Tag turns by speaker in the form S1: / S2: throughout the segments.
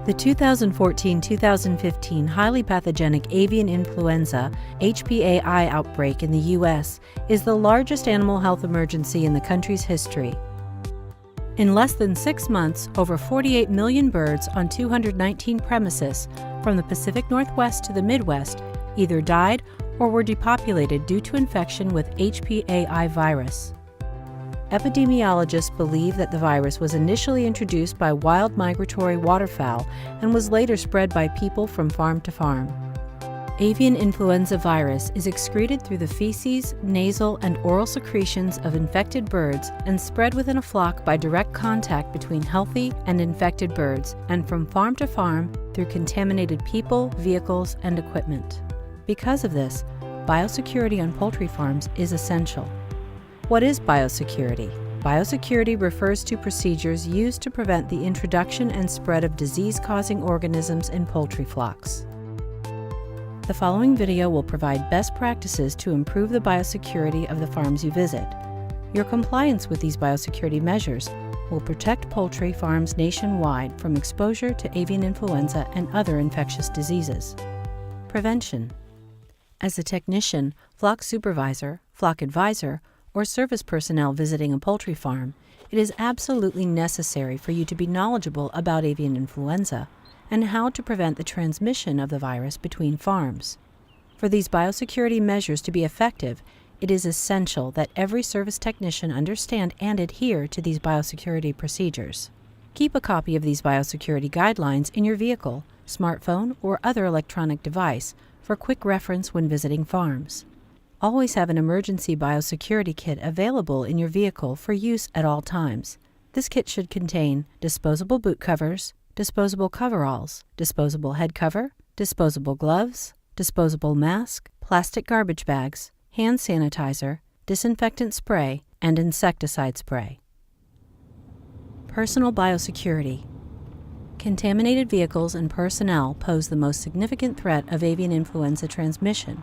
S1: The 2014-2015 highly pathogenic avian influenza (HPAI) outbreak in the U.S. is the largest animal health emergency in the country's history. In less than 6 months, over 48 million birds on 219 premises from the Pacific Northwest to the Midwest either died or were depopulated due to infection with HPAI virus. Epidemiologists believe that the virus was initially introduced by wild migratory waterfowl and was later spread by people from farm to farm. Avian influenza virus is excreted through the feces, nasal, and oral secretions of infected birds and spread within a flock by direct contact between healthy and infected birds and from farm to farm through contaminated people, vehicles, and equipment. Because of this, biosecurity on poultry farms is essential. What is biosecurity? Biosecurity refers to procedures used to prevent the introduction and spread of disease-causing organisms in poultry flocks. The following video will provide best practices to improve the biosecurity of the farms you visit. Your compliance with these biosecurity measures will protect poultry farms nationwide from exposure to avian influenza and other infectious diseases. Prevention. As a technician, flock supervisor, flock advisor, or service personnel visiting a poultry farm, it is absolutely necessary for you to be knowledgeable about avian influenza and how to prevent the transmission of the virus between farms. For these biosecurity measures to be effective, it is essential that every service technician understand and adhere to these biosecurity procedures. Keep a copy of these biosecurity guidelines in your vehicle, smartphone, or other electronic device for quick reference when visiting farms. Always have an emergency biosecurity kit available in your vehicle for use at all times. This kit should contain disposable boot covers, disposable coveralls, disposable head cover, disposable gloves, disposable mask, plastic garbage bags, hand sanitizer, disinfectant spray, and insecticide spray. Personal biosecurity. Contaminated vehicles and personnel pose the most significant threat of avian influenza transmission.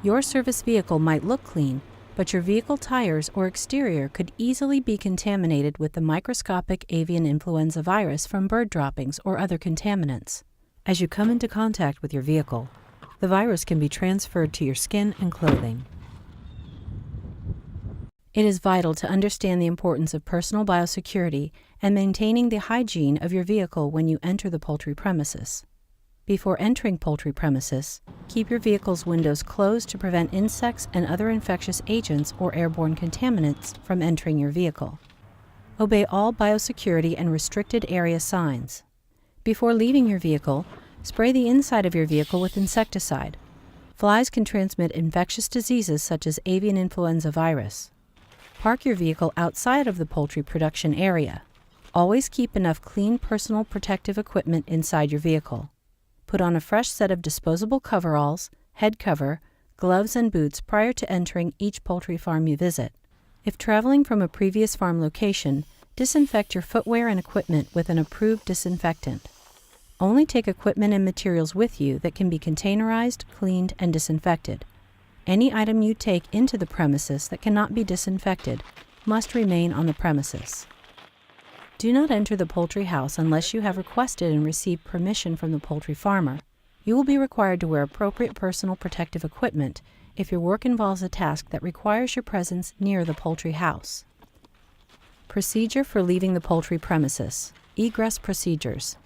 S1: Your service vehicle might look clean, but your vehicle tires or exterior could easily be contaminated with the microscopic avian influenza virus from bird droppings or other contaminants. As you come into contact with your vehicle, the virus can be transferred to your skin and clothing. It is vital to understand the importance of personal biosecurity and maintaining the hygiene of your vehicle when you enter the poultry premises. Before entering poultry premises, keep your vehicle's windows closed to prevent insects and other infectious agents or airborne contaminants from entering your vehicle. Obey all biosecurity and restricted area signs. Before leaving your vehicle, spray the inside of your vehicle with insecticide. Flies can transmit infectious diseases such as avian influenza virus. Park your vehicle outside of the poultry production area. Always keep enough clean personal protective equipment inside your vehicle. Put on a fresh set of disposable coveralls, head cover, gloves, and boots prior to entering each poultry farm you visit. If traveling from a previous farm location, disinfect your footwear and equipment with an approved disinfectant. Only take equipment and materials with you that can be containerized, cleaned, and disinfected. Any item you take into the premises that cannot be disinfected must remain on the premises. Do not enter the poultry house unless you have requested and received permission from the poultry farmer. You will be required to wear appropriate personal protective equipment if your work involves a task that requires your presence near the poultry house. Procedure for leaving the poultry premises. Egress procedures.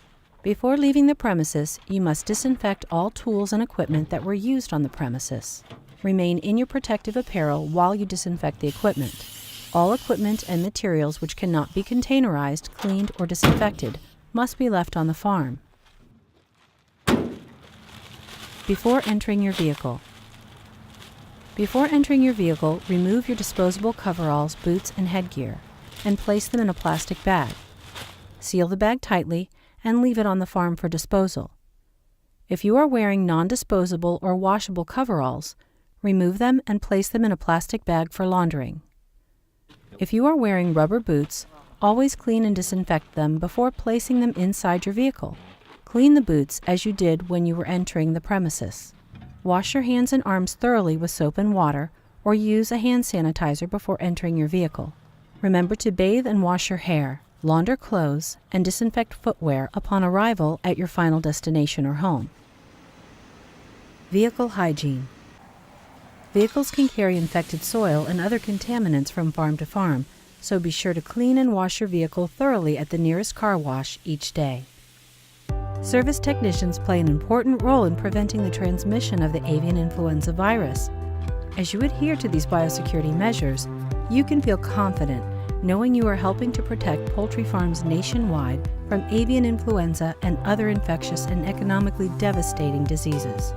S1: Before leaving the premises, you must disinfect all tools and equipment that were used on the premises. Remain in your protective apparel while you disinfect the equipment. All equipment and materials which cannot be containerized, cleaned, or disinfected must be left on the farm. Before entering your vehicle. Before entering your vehicle, remove your disposable coveralls, boots, and headgear, and place them in a plastic bag. Seal the bag tightly and leave it on the farm for disposal. If you are wearing non-disposable or washable coveralls, remove them and place them in a plastic bag for laundering. If you are wearing rubber boots, always clean and disinfect them before placing them inside your vehicle. Clean the boots as you did when you were entering the premises. Wash your hands and arms thoroughly with soap and water, or use a hand sanitizer before entering your vehicle. Remember to bathe and wash your hair. launder clothes, and disinfect footwear upon arrival at your final destination or home. Vehicle hygiene. Vehicles can carry infected soil and other contaminants from farm to farm, so be sure to clean and wash your vehicle thoroughly at the nearest car wash each day. Service technicians play an important role in preventing the transmission of the avian influenza virus. As you adhere to these biosecurity measures, you can feel confident knowing you are helping to protect poultry farms nationwide from avian influenza and other infectious and economically devastating diseases.